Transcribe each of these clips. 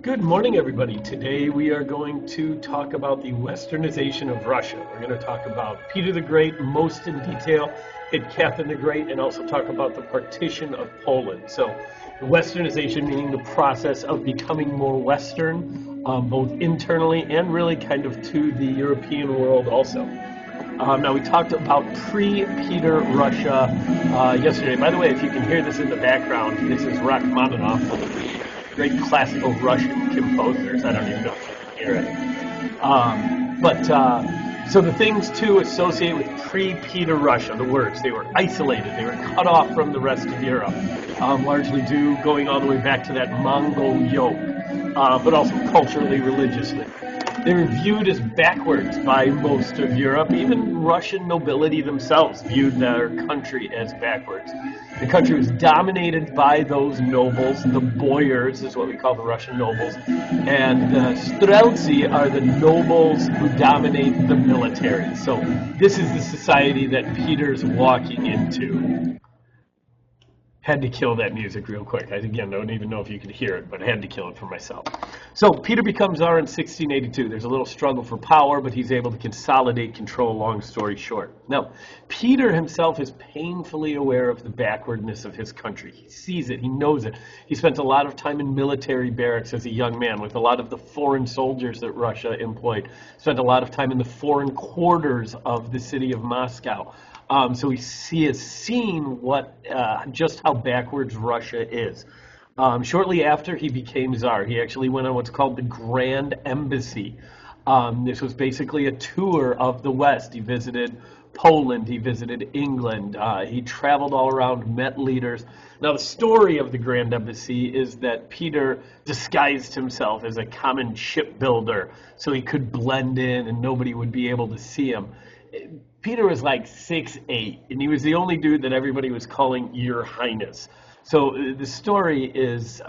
Good morning, everybody. Today we are going to talk about the Westernization of Russia. We're going to talk about Peter the Great most in detail, hit Catherine the Great, and also talk about the Partition of Poland. So the Westernization meaning the process of becoming more Western, both internally and really kind of to the European world also. Now, we talked about pre-Peter Russia yesterday. By the way, if you can hear this in the background, this is Rachmaninoff, one of the great classical Russian composers. I don't even know if you can hear it. So the things to associate with pre-Peter Russia, the words, they were isolated. They were cut off from the rest of Europe, largely due going all the way back to that Mongol yoke, but also culturally, religiously. They were viewed as backwards by most of Europe. Even Russian nobility themselves viewed their country as backwards. The country was dominated by those nobles. The boyars is what we call the Russian nobles. And the streltsy are the nobles who dominate the military. So this is the society that Peter's walking into. Had to kill that music real quick. I, again, don't even know if you could hear it, but I had to kill it for myself. So Peter becomes Tsar in 1682. There's a little struggle for power, but he's able to consolidate control, long story short. Now, Peter himself is painfully aware of the backwardness of his country. He sees it. He knows it. He spent a lot of time in military barracks as a young man with a lot of the foreign soldiers that Russia employed. Spent a lot of time in the foreign quarters of the city of Moscow. So he has seen just how backwards Russia is. Shortly after he became Tsar, he actually went on what's called the Grand Embassy. This was basically a tour of the West. He visited Poland, he visited England, he traveled all around, met leaders. Now the story of the Grand Embassy is that Peter disguised himself as a common shipbuilder so he could blend in and nobody would be able to see him. Peter was like 6'8", and he was the only dude that everybody was calling Your Highness. So the story is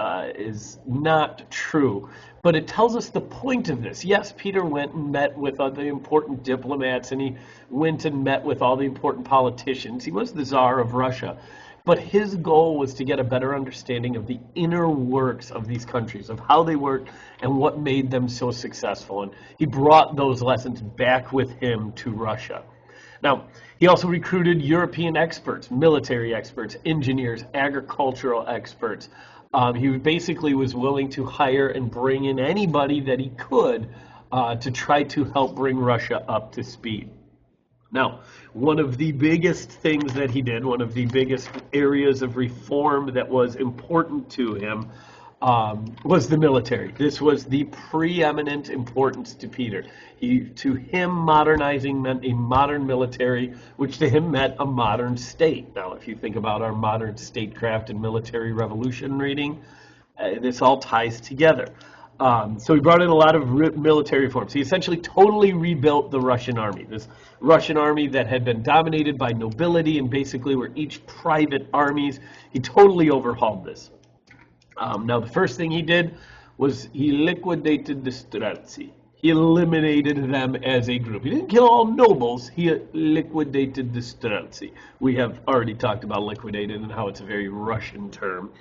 not true, but it tells us the point of this. Yes, Peter went and met with all the important diplomats, and he went and met with all the important politicians. He was the Tsar of Russia. But his goal was to get a better understanding of the inner works of these countries, of how they worked and what made them so successful. And he brought those lessons back with him to Russia. Now, he also recruited European experts, military experts, engineers, agricultural experts. He basically was willing to hire and bring in anybody that he could to try to help bring Russia up to speed. Now, one of the biggest things that he did, one of the biggest areas of reform that was important to him was the military. This was the preeminent importance to Peter. To him, modernizing meant a modern military, which to him meant a modern state. Now, if you think about our modern statecraft and military revolution reading, this all ties together. So he brought in a lot of military reforms. He essentially totally rebuilt the Russian army. This Russian army that had been dominated by nobility and basically were each private armies. He totally overhauled this. Now, the first thing he did was he liquidated the streltsy. He eliminated them as a group. He didn't kill all nobles. He liquidated the streltsy. We have already talked about liquidated and how it's a very Russian term.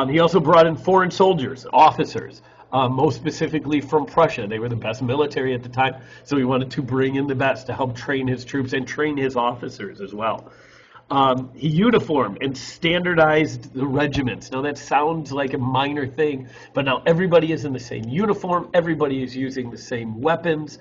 He also brought in foreign soldiers, officers, most specifically from Prussia. They were the best military at the time, so he wanted to bring in the best to help train his troops and train his officers as well. He uniformed and standardized the regiments. Now that sounds like a minor thing, but now everybody is in the same uniform. Everybody is using the same weapons.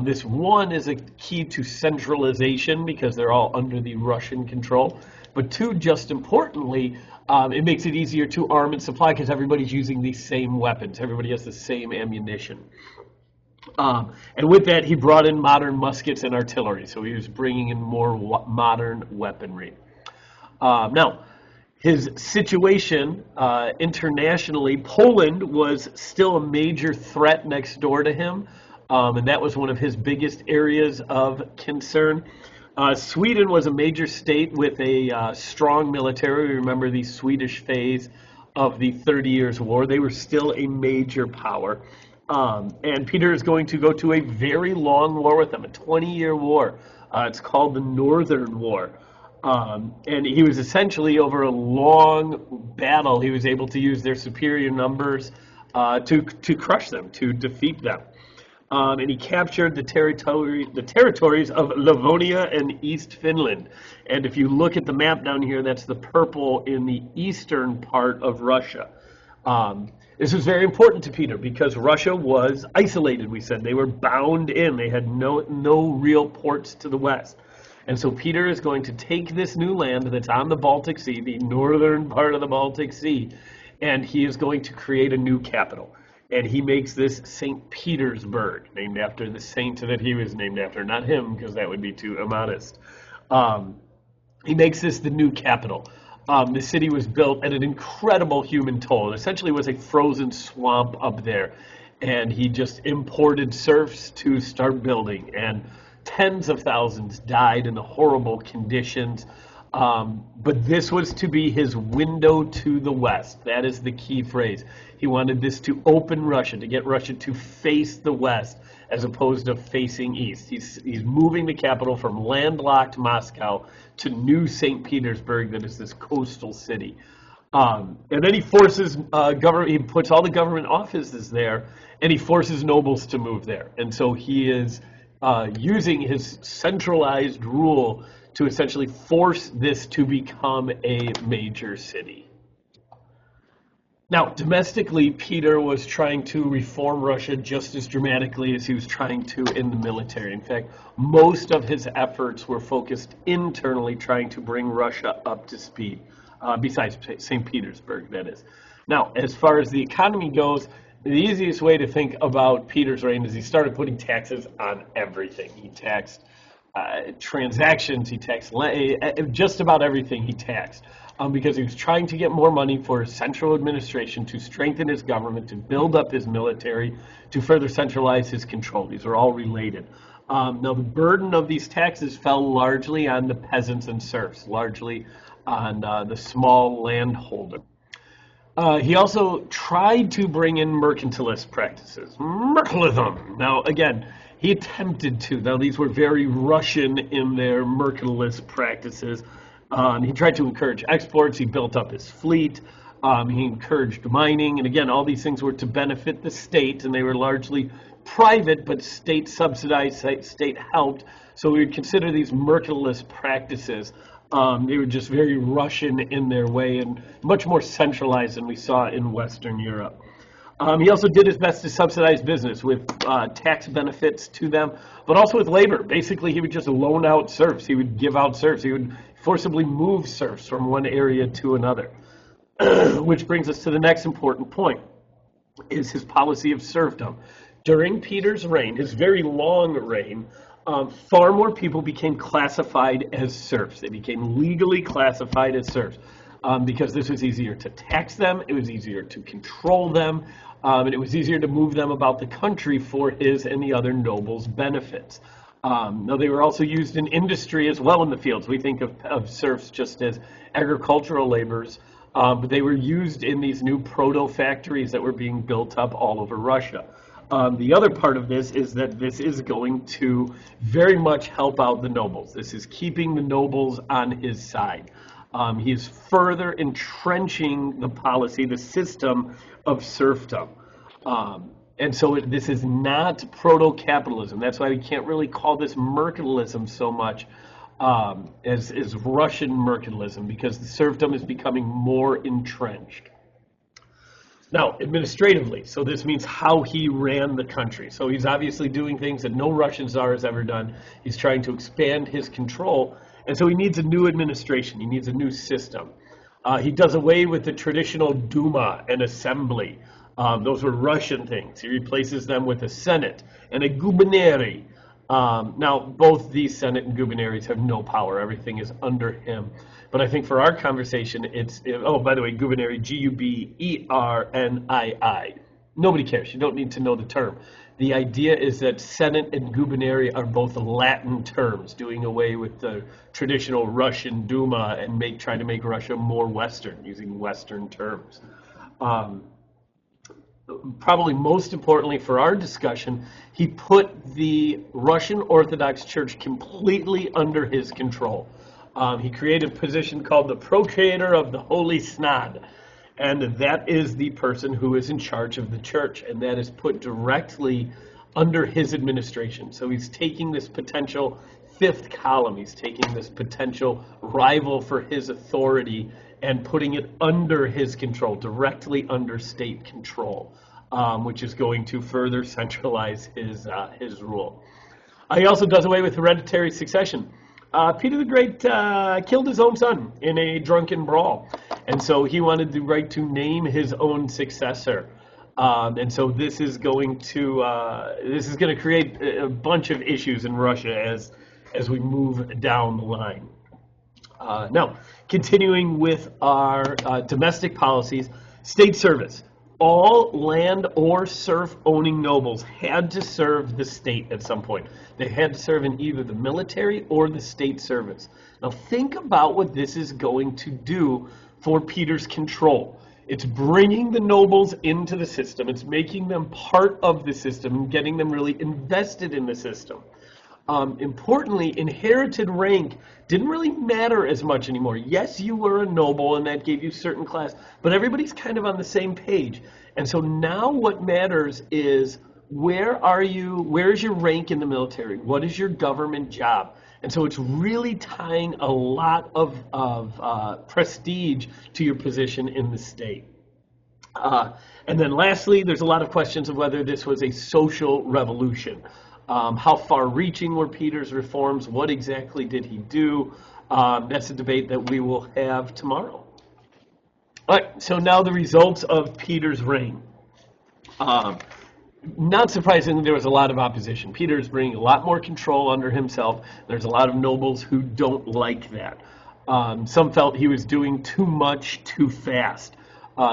This one is a key to centralization because they're all under the Russian control. But two, just importantly, it makes it easier to arm and supply because everybody's using the same weapons. Everybody has the same ammunition. And with that, he brought in modern muskets and artillery. So he was bringing in more modern weaponry. Now, his situation internationally, Poland was still a major threat next door to him. And that was one of his biggest areas of concern. Sweden was a major state with a strong military. Remember the Swedish phase of the 30 Years' War. They were still a major power. And Peter is going to go to a very long war with them, a 20-year war. It's called the Northern War. And he was essentially, over a long battle, he was able to use their superior numbers to crush them, to defeat them. And he captured the territories of Livonia and East Finland. And if you look at the map down here, that's the purple in the eastern part of Russia. This was very important to Peter because Russia was isolated, we said. They were bound in. They had no real ports to the west. And so Peter is going to take this new land that's on the Baltic Sea, the northern part of the Baltic Sea, and he is going to create a new capital. And he makes this St. Petersburg, named after the saint that he was named after. Not him, because that would be too immodest. He makes this the new capital. The city was built at an incredible human toll. It essentially was a frozen swamp up there. And he just imported serfs to start building. And tens of thousands died in the horrible conditions. But this was to be his window to the west. That is the key phrase. He wanted this to open Russia, to get Russia to face the west as opposed to facing east. He's moving the capital from landlocked Moscow to New St. Petersburg, that is this coastal city. And then he forces government. He puts all the government offices there, and he forces nobles to move there. And so he is using his centralized rule to essentially force this to become a major city. Now, domestically, Peter was trying to reform Russia just as dramatically as he was trying to in the military. In fact, most of his efforts were focused internally, trying to bring Russia up to speed, besides St. Petersburg, that is. Now, as far as the economy goes, the easiest way to think about Peter's reign is he started putting taxes on everything. He taxed transactions, he taxed just about everything he taxed. Because he was trying to get more money for central administration, to strengthen his government, to build up his military, to further centralize his control. These are all related. Now, the burden of these taxes fell largely on the peasants and serfs, largely on the small landholder. He also tried to bring in mercantilist practices, mercantilism. Now, again, he attempted to. Now, these were very Russian in their mercantilist practices. He tried to encourage exports. He built up his fleet. He encouraged mining. And again, all these things were to benefit the state, and they were largely private, but state subsidized, state helped. So we would consider these mercantilist practices. They were just very Russian in their way and much more centralized than we saw in Western Europe. He also did his best to subsidize business with tax benefits to them, but also with labor. Basically, he would just loan out serfs. He would give out serfs. He would forcibly move serfs from one area to another. Which brings us to the next important point, is his policy of serfdom. During Peter's reign, his very long reign, far more people became classified as serfs. They became legally classified as serfs because this was easier to tax them, it was easier to control them, and it was easier to move them about the country for his and the other nobles' benefits. Now, they were also used in industry as well in the fields. We think of serfs just as agricultural laborers, but they were used in these new proto-factories that were being built up all over Russia. The other part of this is that this is going to very much help out the nobles. This is keeping the nobles on his side. He is further entrenching the policy, the system of serfdom. And so this is not proto-capitalism. That's why we can't really call this mercantilism so much as Russian mercantilism, because the serfdom is becoming more entrenched. Now, administratively, so this means how he ran the country. So he's obviously doing things that no Russian czar has ever done. He's trying to expand his control, and so he needs a new administration. He needs a new system. He does away with the traditional Duma and assembly. Those were Russian things. He replaces them with a Senate and a gubernary. Now, both these Senate and gubernaries have no power. Everything is under him. But I think for our conversation, oh, by the way, gubernary, Gubernii. Nobody cares. You don't need to know the term. The idea is that Senate and gubernary are both Latin terms, doing away with the traditional Russian Duma and trying to make Russia more Western, using Western terms. Probably most importantly for our discussion, he put the Russian Orthodox Church completely under his control. He created a position called the Procurator of the Holy Synod. and that is the person who is in charge of the church, and that is put directly under his administration. So he's taking this potential fifth column, he's taking this potential rival for his authority and putting it under his control, directly under state control, which is going to further centralize his rule. He also does away with hereditary succession. Peter the Great killed his own son in a drunken brawl, and so he wanted the right to name his own successor. And so this is going to create a bunch of issues in Russia as we move down the line. Now, continuing with our domestic policies, state service. All land or serf-owning nobles had to serve the state at some point. They had to serve in either the military or the state service. Now think about what this is going to do for Peter's control. It's bringing the nobles into the system. It's making them part of the system and getting them really invested in the system. Importantly, inherited rank didn't really matter as much anymore. Yes, you were a noble and that gave you certain class, but everybody's kind of on the same page. And so now what matters is where is your rank in the military? What is your government job? And so it's really tying a lot of prestige to your position in the state. And then lastly, there's a lot of questions of whether this was a social revolution. How far-reaching were Peter's reforms? What exactly did he do? That's a debate that we will have tomorrow. All right, so now the results of Peter's reign. Not surprisingly, there was a lot of opposition. Peter's bringing a lot more control under himself. There's a lot of nobles who don't like that. Some felt he was doing too much too fast.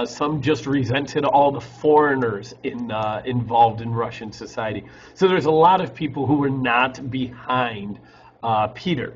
Some just resented all the foreigners involved in Russian society. So there's a lot of people who were not behind Peter.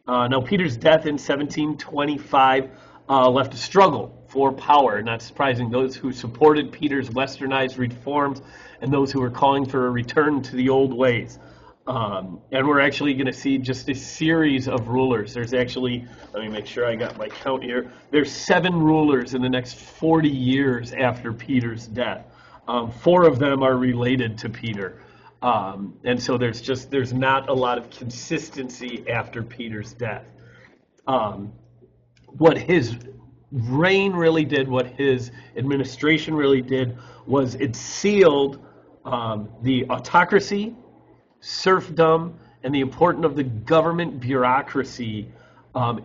Now, Peter's death in 1725 left a struggle for power. Not surprising, those who supported Peter's westernized reforms and those who were calling for a return to the old ways. And we're actually going to see just a series of rulers. There's actually, let me make sure I got my count here. There's 7 rulers in the next 40 years after Peter's death. 4 of them are related to Peter. And so there's not a lot of consistency after Peter's death. What his reign really did, what his administration really did, was it sealed the autocracy, serfdom, and the importance of the government bureaucracy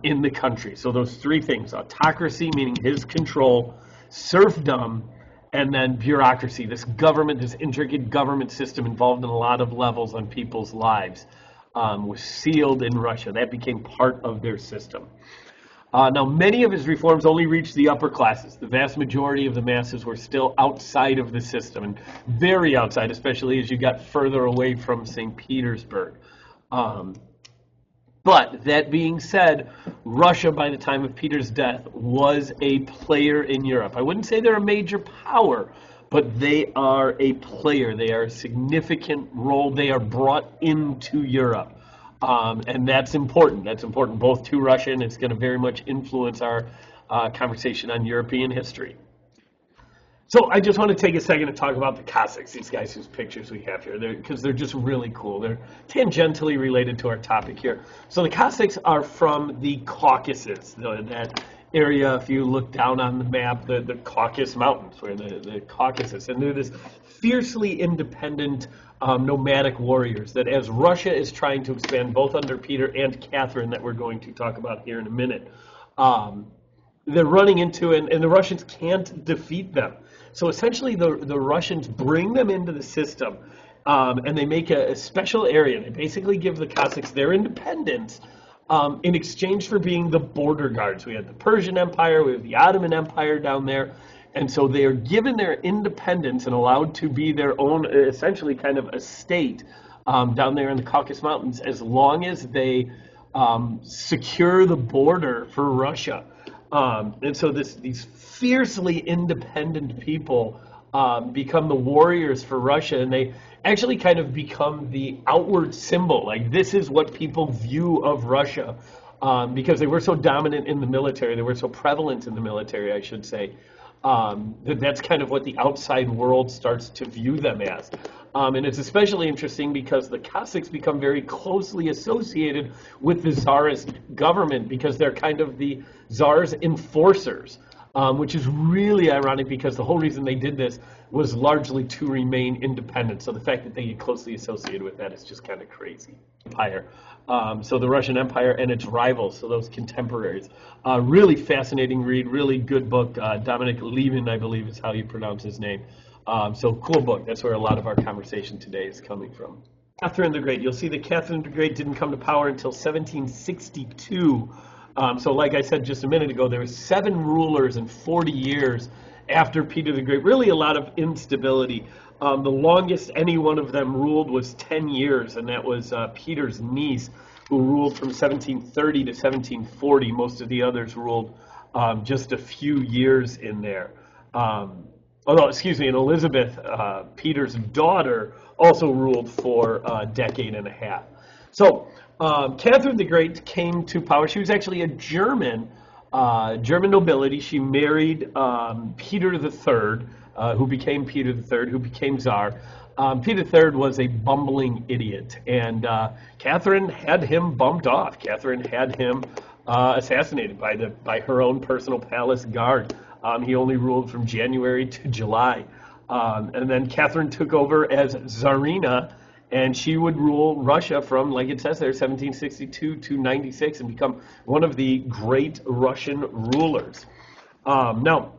in the country. So those 3 things: autocracy, meaning his control; serfdom; and then bureaucracy, this government, this intricate government system involved in a lot of levels on people's lives, was sealed in Russia. That became part of their system. Now, many of his reforms only reached the upper classes. The vast majority of the masses were still outside of the system, and very outside, especially as you got further away from St. Petersburg. But that being said, Russia, by the time of Peter's death, was a player in Europe. I wouldn't say they're a major power, but they are a player. They are a significant role. They are brought into Europe. And that's important. That's important both to Russia, and it's going to very much influence our conversation on European history. So I just want to take a second to talk about the Cossacks, these guys whose pictures we have here, because they're just really cool. They're tangentially related to our topic here. So the Cossacks are from the Caucasus, that area, if you look down on the map, the Caucasus Mountains, where the Caucasus, and they're this fiercely independent nomadic warriors that, as Russia is trying to expand both under Peter and Catherine, that we're going to talk about here in a minute, they're running into, and the Russians can't defeat them. So essentially the Russians bring them into the system, and they make a special area. They basically give the Cossacks their independence in exchange for being the border guards. We had the Persian Empire, we have the Ottoman Empire down there, and so they are given their independence and allowed to be their own, essentially kind of a state down there in the Caucasus Mountains, as long as they secure the border for Russia. And so these fiercely independent people become the warriors for Russia, and they actually kind of become the outward symbol. Like, this is what people view of Russia, because they were so dominant in the military, they were so prevalent in the military, I should say. That's kind of what the outside world starts to view them as. And it's especially interesting because the Cossacks become very closely associated with the Tsarist government because they're kind of the Tsar's enforcers, which is really ironic because the whole reason they did this was largely to remain independent. So the fact that they get closely associated with that is just kind of crazy. Empire. So the Russian Empire and its rivals, so those contemporaries. Really fascinating read, really good book. Dominic Levin, I believe is how you pronounce his name. So cool book. That's where a lot of our conversation today is coming from. Catherine the Great. You'll see that Catherine the Great didn't come to power until 1762. So like I said just a minute ago, there were 7 rulers in 40 years after Peter the Great. Really a lot of instability. The longest any one of them ruled was 10 years, and that was Peter's niece, who ruled from 1730 to 1740. Most of the others ruled just a few years in there. And Elizabeth, Peter's daughter, also ruled for a decade and a half. So Catherine the Great came to power. She was actually a German nobility. She married Peter III, who became Peter III, who became Tsar. Peter III was a bumbling idiot, and Catherine had him bumped off. Catherine had him assassinated by her own personal palace guard. He only ruled from January to July. And then Catherine took over as Tsarina, and she would rule Russia from, like it says there, 1762 to 96 and become one of the great Russian rulers. Now,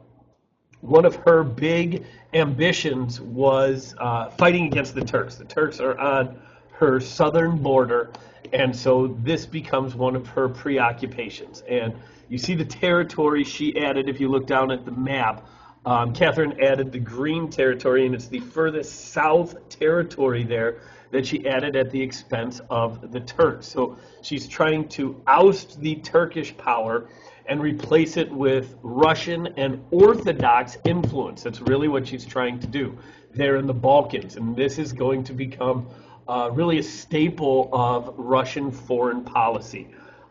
one of her big ambitions was fighting against the Turks. The Turks are on her southern border, and so this becomes one of her preoccupations. And you see the territory she added if you look down at the map. Catherine added the green territory, and it's the furthest south territory there that she added at the expense of the Turks. So she's trying to oust the Turkish power and replace it with Russian and Orthodox influence. That's really what she's trying to do there in the Balkans. And this is going to become really a staple of Russian foreign policy.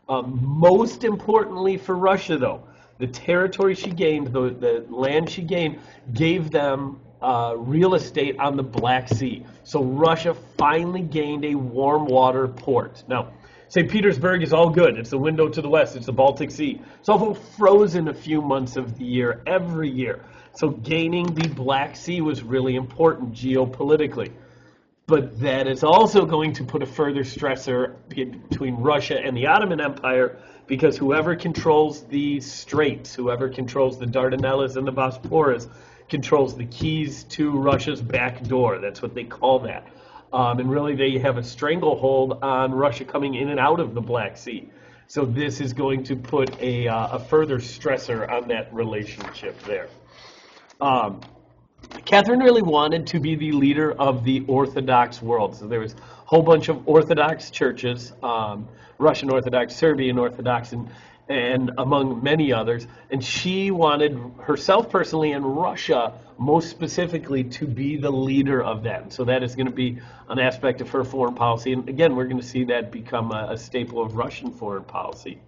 Most importantly for Russia, though, the territory she gained, the land she gained, gave them real estate on the Black Sea. So Russia finally gained a warm water port. Now, St. Petersburg is all good. It's the window to the west. It's the Baltic Sea. It's all frozen a few months of the year, every year. So gaining the Black Sea was really important geopolitically. But that is also going to put a further stressor between Russia and the Ottoman Empire, because whoever controls the straits, whoever controls the Dardanelles and the Bosporus, controls the keys to Russia's back door. That's what they call that. And really they have a stranglehold on Russia coming in and out of the Black Sea. So this is going to put a further stressor on that relationship there. Catherine really wanted to be the leader of the Orthodox world. So there was a whole bunch of Orthodox churches, Russian Orthodox, Serbian Orthodox, and among many others. And she wanted herself personally and Russia most specifically to be the leader of that. So that is going to be an aspect of her foreign policy. And again, we're going to see that become a staple of Russian foreign policy.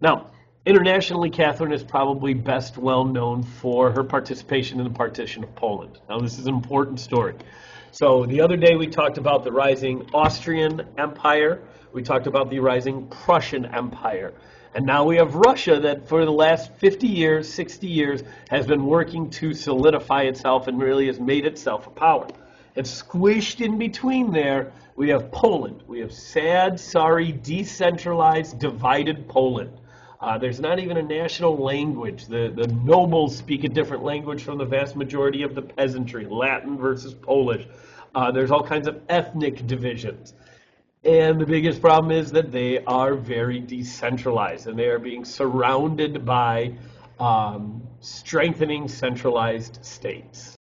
Now, internationally, Catherine is probably best well known for her participation in the Partition of Poland. Now, this is an important story. So the other day we talked about the rising Austrian Empire. We talked about the rising Prussian Empire. And now we have Russia that for the last 50 years, 60 years, has been working to solidify itself and really has made itself a power. And squished in between there, we have Poland. We have sad, sorry, decentralized, divided Poland. There's not even a national language. The nobles speak a different language from the vast majority of the peasantry, Latin versus Polish. There's all kinds of ethnic divisions. And the biggest problem is that they are very decentralized, and they are being surrounded by strengthening centralized states.